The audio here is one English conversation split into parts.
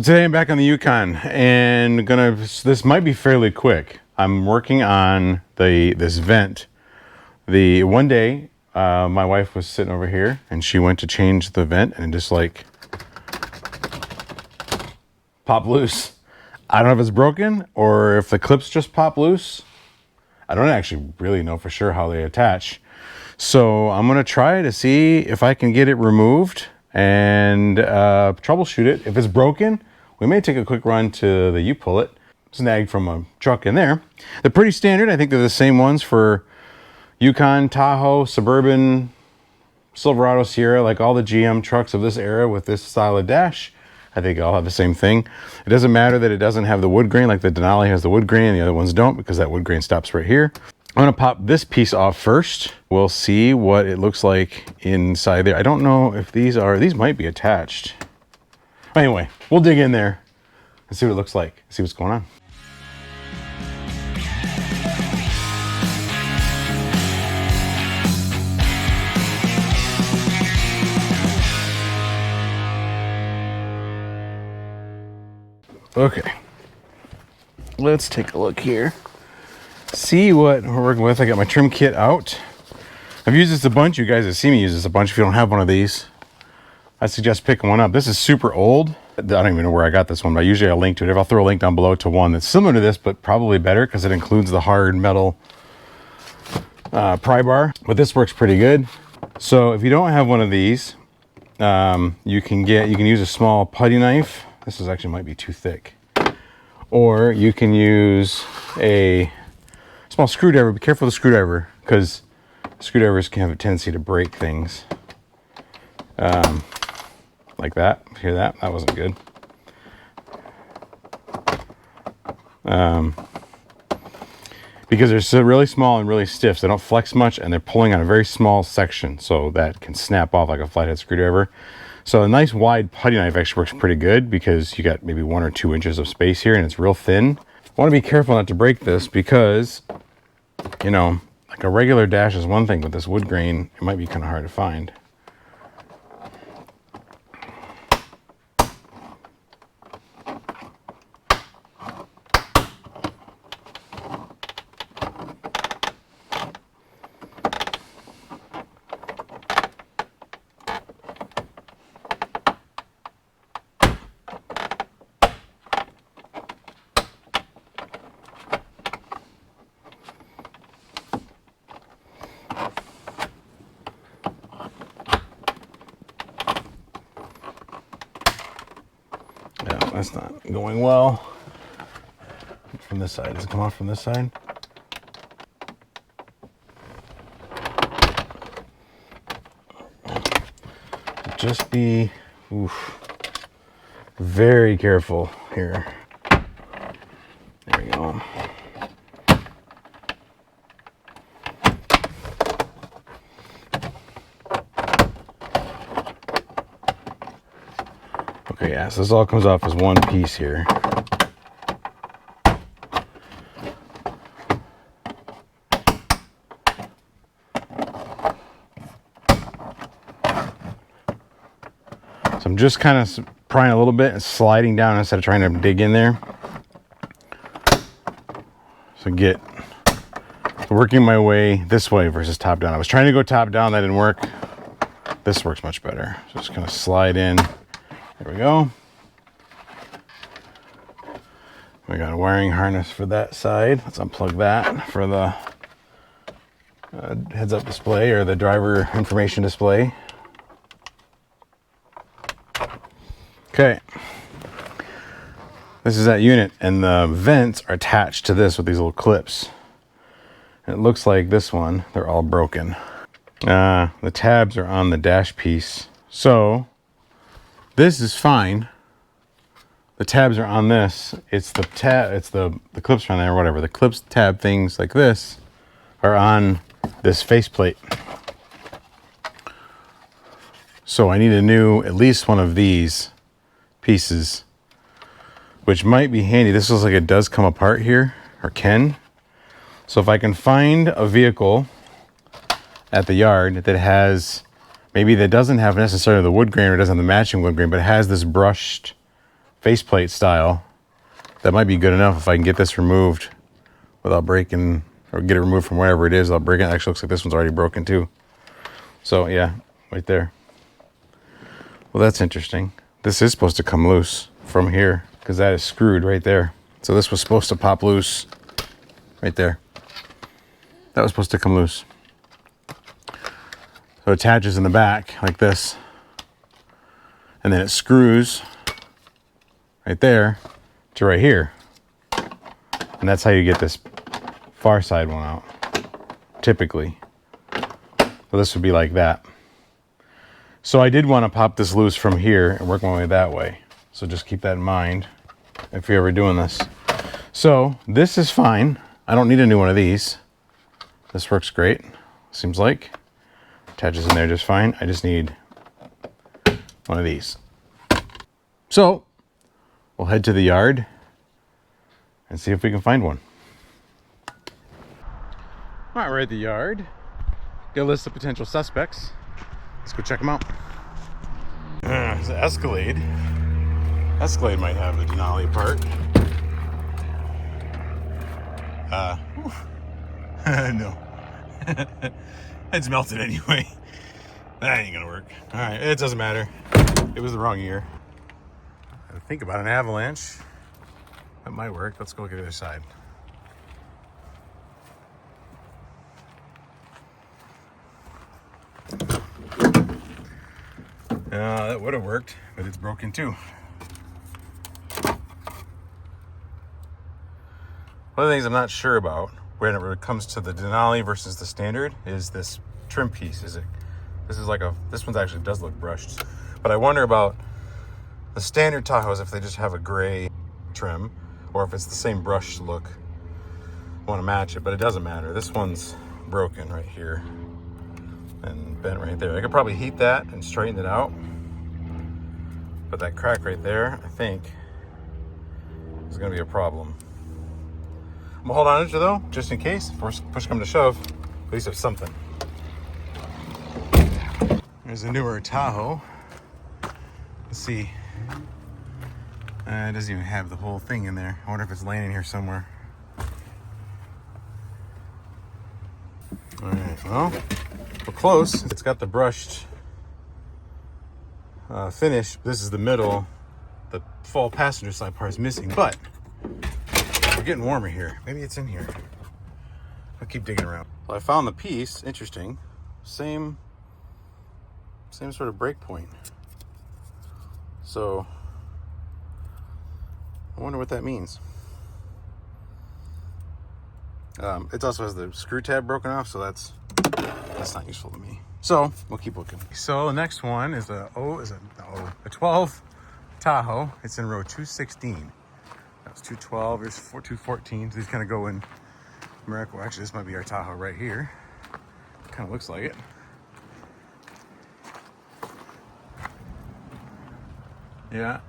Today I'm back on the Yukon and this might be fairly quick. I'm working on this vent. One day, my wife was sitting over here and she went to change the vent and it just like popped loose. I don't know if it's broken or if the clips just pop loose. I don't actually really know for sure how they attach. So I'm gonna try to see if I can get it removed and troubleshoot it. If it's broken, we may take a quick run to the U-Pull-It, snagged from a truck in there. They're pretty standard. I think they're the same ones for Yukon, Tahoe, Suburban, Silverado, Sierra, like all the GM trucks of this era with this style of dash. I think I'll have the same thing. It doesn't matter that it doesn't have the wood grain, like the Denali has the wood grain and the other ones don't, because that wood grain stops right here. I'm gonna pop this piece off first. We'll see what it looks like inside there. I don't know if these might be attached. Anyway, we'll dig in there and see what it looks like, see what's going on. Okay, let's take a look here. See what we're working with. I got my trim kit out. I've used this a bunch. You guys have seen me use this a bunch. If you don't have one of these, I suggest picking one up. This is super old. I don't even know where I got this one, but usually I'll link to it. I'll throw a link down below to one that's similar to this, but probably better because it includes the hard metal pry bar. But this works pretty good. So if you don't have one of these, you can use a small putty knife. This actually might be too thick. Or you can use a small screwdriver. Be careful with the screwdriver because screwdrivers can have a tendency to break things. Like that. Hear that? That wasn't good. Because they're so really small and really stiff, so they don't flex much, and they're pulling on a very small section, so that can snap off like a flathead screwdriver. So a nice wide putty knife actually works pretty good because you got maybe 1 or 2 inches of space here, and it's real thin. I want to be careful not to break this because, you know, like a regular dash is one thing, but this wood grain, it might be kind of hard to find. That's not going well. From this side, does it come off from this side? Just be very careful here. There we go. Okay, yeah, so this all comes off as one piece here. So I'm just kind of prying a little bit and sliding down instead of trying to dig in there. So working my way this way versus top down. I was trying to go top down, that didn't work. This works much better. So just kind of slide in. There we go. We got a wiring harness for that side. Let's unplug that for the heads-up display or the driver information display. Okay. This is that unit, and the vents are attached to this with these little clips. And it looks like this one, they're all broken. The tabs are on the dash piece. So this is fine. The tabs are on this. It's the clips are on there, or whatever. The clips, tab things like this are on this faceplate. So I need at least one of these pieces, which might be handy. This looks like it does come apart here, or can. So if I can find a vehicle at the yard that doesn't have necessarily the wood grain or doesn't have the matching wood grain, but has this brushed faceplate style. That might be good enough if I can get this removed without breaking, or get it removed from wherever it is without breaking. It actually looks like this one's already broken too. So yeah, right there. Well, that's interesting. This is supposed to come loose from here because that is screwed right there. So this was supposed to pop loose right there. That was supposed to come loose. So it attaches in the back like this. And then it screws right there to right here. And that's how you get this far side one out, typically. So this would be like that. So I did want to pop this loose from here and work my way that way. So just keep that in mind if you're ever doing this. So this is fine. I don't need a new one of these. This works great, seems like. Attaches in there just fine. I just need one of these. So we'll head to the yard and see if we can find one. All right, we're at the yard. Got a list of potential suspects. Let's go check them out. There's an Escalade. Escalade might have a Denali part. No. It's melted anyway. That ain't gonna work. All right, it doesn't matter. It was the wrong year. I think about an avalanche. That might work. Let's go look at the other side. That would have worked, but it's broken too. One of the things I'm not sure about whenever it comes to the Denali versus the standard is this trim piece. This one's actually does look brushed, but I wonder about the standard Tahoes if they just have a gray trim or if it's the same brush look. I want to match it, but it doesn't matter. This one's broken right here and bent right there. I could probably heat that and straighten it out, but that crack right there, I think, is going to be a problem. I'm gonna hold on to it though, just in case. If push comes to shove, at least there's something. There's a newer Tahoe. Let's see. It doesn't even have the whole thing in there. I wonder if it's laying in here somewhere. All right, well, we're close. It's got the brushed finish. This is the middle. The fall passenger side part is missing, but we're getting warmer here. Maybe it's in here. I'll keep digging around. Well, I found the piece. Interesting. Same sort of break point. So I wonder what that means. It also has the screw tab broken off, so that's not useful to me. So we'll keep looking. So the next one is a 12 Tahoe. It's in row 216. That's 212. There's 214. So these kind of go in America. Well, actually, this might be our Tahoe right here. Kind of looks like it. Yeah.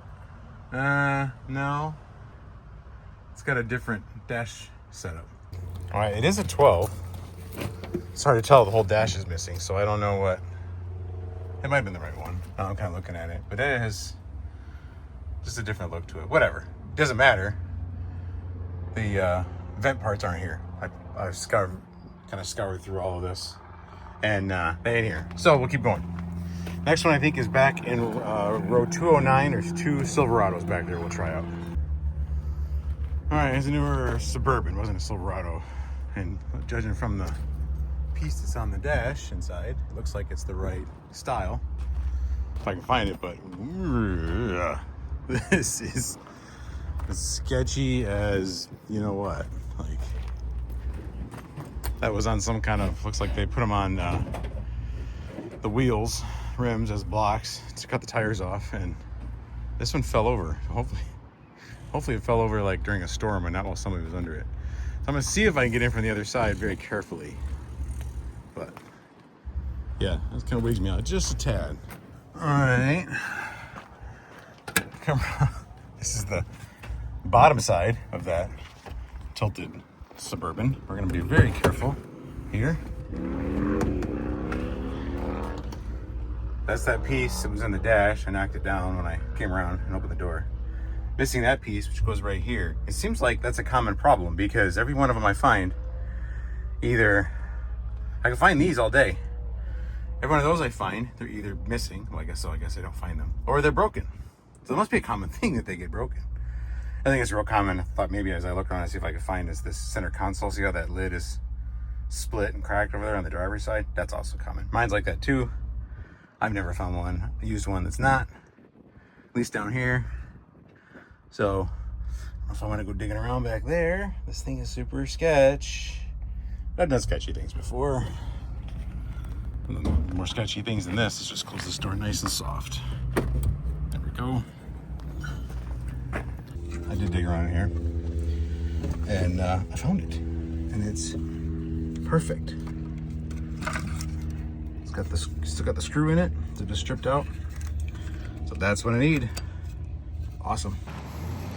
No. It's got a different dash setup. All right, it is a 12. It's hard to tell. The whole dash is missing, so I don't know what. It might have been the right one. I'm kind of looking at it, but it has just a different look to it. Whatever. Doesn't matter. The vent parts aren't here. I've kind of scoured through all of this, and they ain't here. So we'll keep going. Next one I think is back in row 209. There's two Silverados back there we'll try out. All right, here's a newer Suburban. It wasn't a Silverado. And judging from the piece that's on the dash inside, it looks like it's the right style. If I can find it, but this is as sketchy as you know what. Like, that was on some kind of, looks like they put them on the wheels, rims as blocks to cut the tires off, and this one fell over. Hopefully it fell over like during a storm and not while somebody was under it. So I'm gonna see if I can get in from the other side very carefully. But yeah, that kind of wigs me out just a tad. All right, this is the bottom side of that tilted Suburban. We're gonna be very careful here. That's that piece that was in the dash. I knocked it down when I came around and opened the door. missing that piece, which goes right here. It seems like that's a common problem because every one of them I find, either, I can find these all day. Every one of those I find, they're either missing, well I guess I don't find them, or they're broken. So it must be a common thing that they get broken. I think it's real common. I thought maybe as I look around and see if I could find this center console. See how that lid is split and cracked over there on the driver's side? That's also common. Mine's like that too. I've never found one, used one that's not, at least down here. So, if I want to go digging around back there, this thing is super sketch. I've done sketchy things before. More sketchy things than this. Let's just close this door nice and soft. There we go. I did dig around here, and I found it, and it's perfect. It's got this, still got the screw in it. It's just stripped out. So that's what I need. Awesome.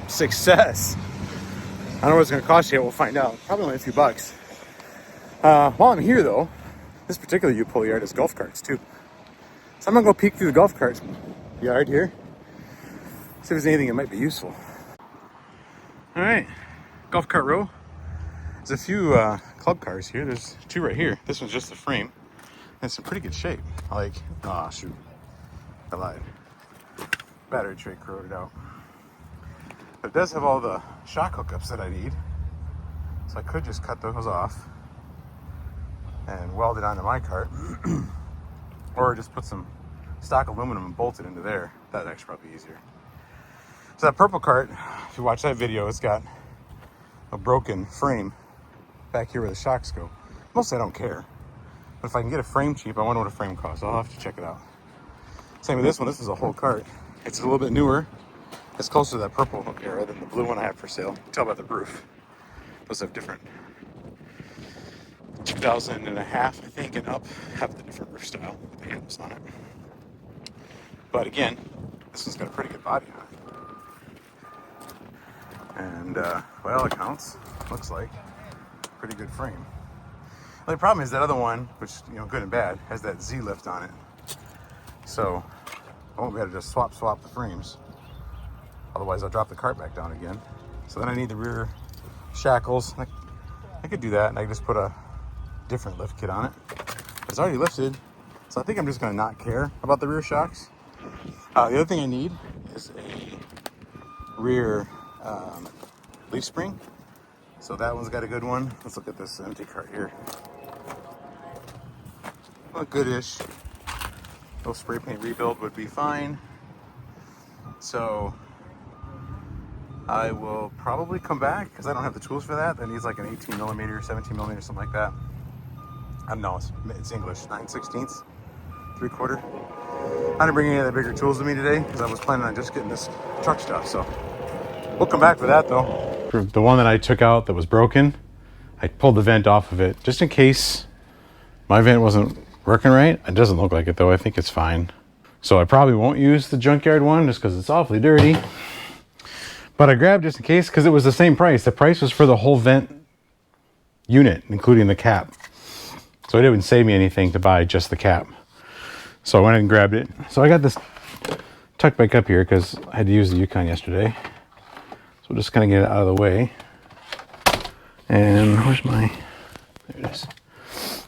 Success. I don't know what it's going to cost you. We'll find out. Probably only a few bucks. While I'm here, though, this particular U-pull yard has golf carts too. So I'm gonna go peek through the golf cart yard here, see if there's anything that might be useful. All right, golf cart row. There's a few club cars here. There's two right here. This one's just the frame. And it's in pretty good shape. Oh shoot, I lied. Battery tray corroded out. But it does have all the shock hookups that I need. So I could just cut those off and weld it onto my cart, or just put some stock aluminum and bolt it into there. That'd actually probably be easier. So that purple cart, if you watch that video, it's got a broken frame back here where the shocks go. Mostly I don't care, but if I can get a frame cheap, I wonder what a frame costs. I'll have to check it out. Same with this one. This is a whole cart. It's a little bit newer. It's closer to that purple era than the blue one I have for sale. You can tell by the roof. Those have different 2000 and a half, I think, and up have the different roof style with the handles on it. But again, this one's got a pretty good body on it. And by all accounts, looks like a pretty good frame. The only problem is that other one, which, you know, good and bad, has that Z lift on it. So I won't be able to just swap the frames. Otherwise I'll drop the cart back down again. So then I need the rear shackles. I could do that, and I could just put a different lift kit on it. But it's already lifted, so I think I'm just gonna not care about the rear shocks. The other thing I need is a rear leaf spring. So that one's got a good one. Let's look at this empty cart here. Well, goodish. No spray paint rebuild would be fine. So I will probably come back because I don't have the tools for that. That needs like an 18 millimeter, 17 millimeter, something like that. I don't know, it's English, 9/16, 3/4. I didn't bring any of the bigger tools with me today because I was planning on just getting this truck stuff. So we'll come back for that though. For the one that I took out that was broken, I pulled the vent off of it just in case my vent wasn't working right. It doesn't look like it though. I think it's fine. So I probably won't use the Junkyard one just because it's awfully dirty. But I grabbed just in case because it was the same price. The price was for the whole vent unit, including the cap. So it didn't save me anything to buy just the cap. So I went and grabbed it. So I got this tucked back up here because I had to use the Yukon yesterday. So we're just gonna get it out of the way. And where's my, there it is.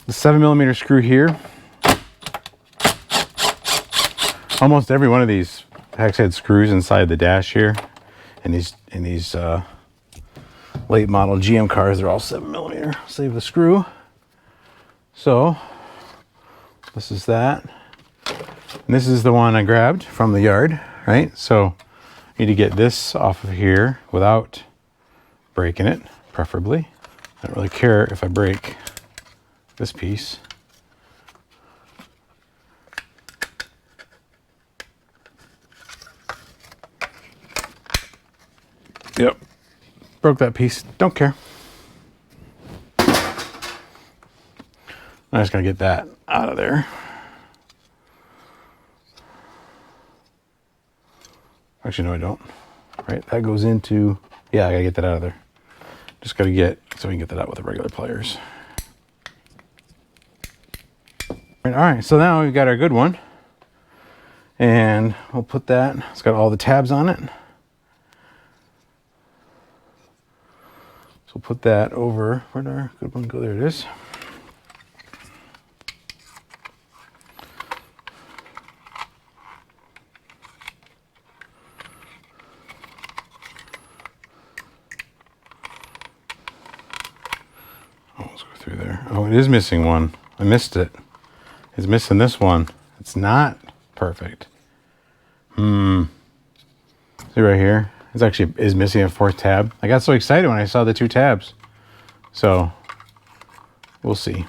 The 7mm screw here. Almost every one of these hex head screws inside the dash here. And these late model GM cars, they're all 7mm. Save the screw. So this is that. And this is the one I grabbed from the yard, right? So I need to get this off of here without breaking it, preferably. I don't really care if I break this piece. Yep, broke that piece, don't care. I'm just gonna get that out of there. Actually, no, I don't. Right, that goes into, yeah, I gotta get that out of there. Just gotta get, so we can get that out with the regular pliers. All right, so now we've got our good one. And we'll put that, it's got all the tabs on it. So we'll put that over. Where'd our good one go? There it is. Oh, let's go through there. Oh, it is missing one. I missed it. It's missing this one. It's not perfect. See right here? It's actually is missing a 4th tab. I got so excited when I saw the 2 tabs. So we'll see.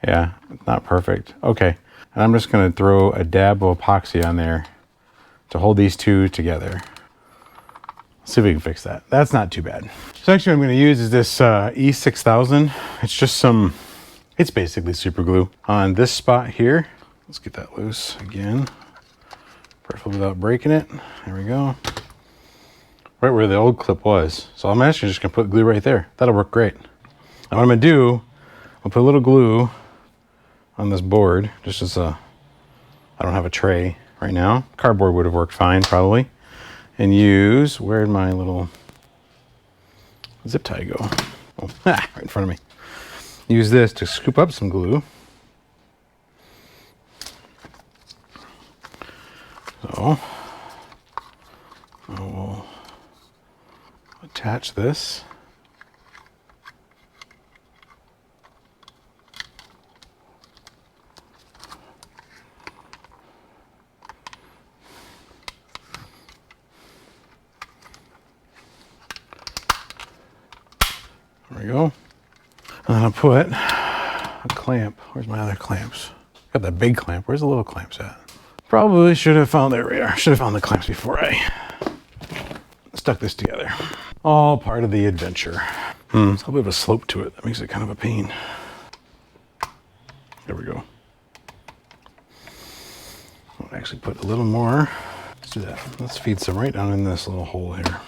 Yeah, it's not perfect. Okay, and I'm just gonna throw a dab of epoxy on there to hold these 2 together. Let's see if we can fix that. That's not too bad. So actually what I'm gonna use is this E6000. It's just some, it's basically super glue on this spot here. Let's get that loose again. Preferably without breaking it. There we go. Right where the old clip was. So I'm actually just gonna put glue right there. That'll work great. Now what I'm gonna do, I'll put a little glue on this board, just as a, I don't have a tray right now. Cardboard would have worked fine probably. And use, where'd my little zip tie go? Oh, right in front of me. Use this to scoop up some glue. So I will attach this. There we go. And I'll put a clamp. Where's my other clamps? Got that big clamp. Where's the little clamps at? Probably should have found, there we are. Should have found the clamps before I stuck this together. All part of the adventure. It's a little bit of a slope to it. That makes it kind of a pain. There we go. I'll actually put a little more. Let's do that. Let's feed some right down in this little hole here.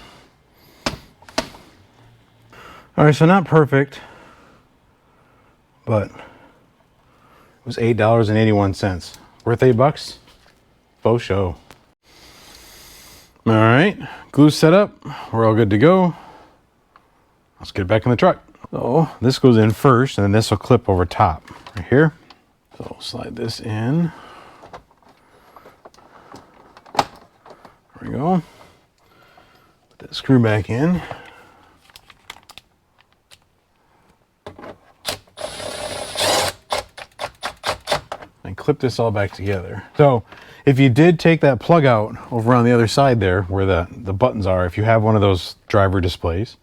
All right, so not perfect, but it was $8.81. Worth $8? Faux show. All right, glue set up. We're all good to go. Let's get it back in the truck. So this goes in first, and then this will clip over top right here. So we'll slide this in. There we go. Put that screw back in. And clip this all back together. So if you did take that plug out over on the other side there where the buttons are, if you have one of those driver displays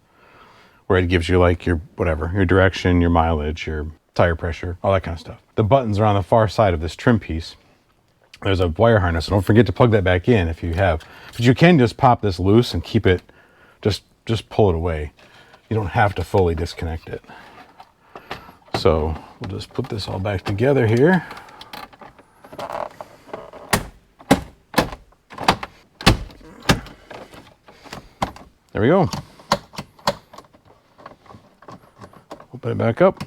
where it gives you like your whatever, your direction, your mileage, your tire pressure, all that kind of stuff. The buttons are on the far side of this trim piece. There's a wire harness, so don't forget to plug that back in if you have. But you can just pop this loose and keep it, just pull it away. You don't have to fully disconnect it. So we'll just put this all back together here. There we go. Open it back up.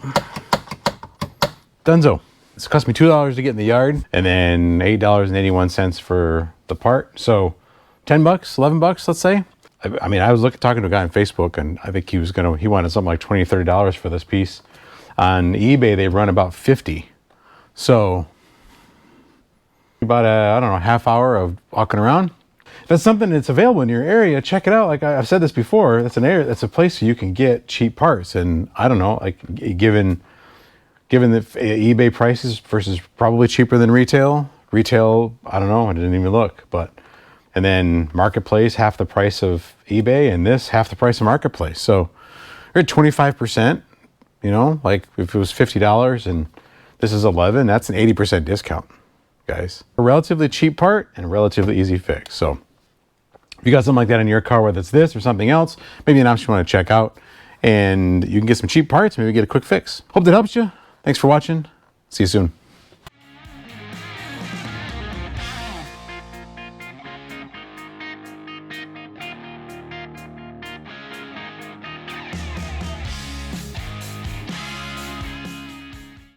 Donezo. It's cost me $2 to get in the yard and then $8.81 for the part. So 10 bucks, 11 bucks, let's say. I mean, I was talking to a guy on Facebook and I think he wanted something like $20, $30 for this piece. On eBay, they run about 50. So about I don't know, half hour of walking around. If it's something that's available in your area, check it out. Like I've said this before, that's a place where you can get cheap parts. And I don't know, like given the eBay prices versus probably cheaper than retail. Retail, I don't know, I didn't even look, and then marketplace, half the price of eBay, and this half the price of marketplace. So you're at 25%, you know, like if it was $50 and this is 11, that's an 80% discount, guys. A relatively cheap part and a relatively easy fix. So if you got something like that in your car, whether it's this or something else, maybe an option you want to check out, and you can get some cheap parts, maybe get a quick fix. Hope that helps you. Thanks for watching. See you soon.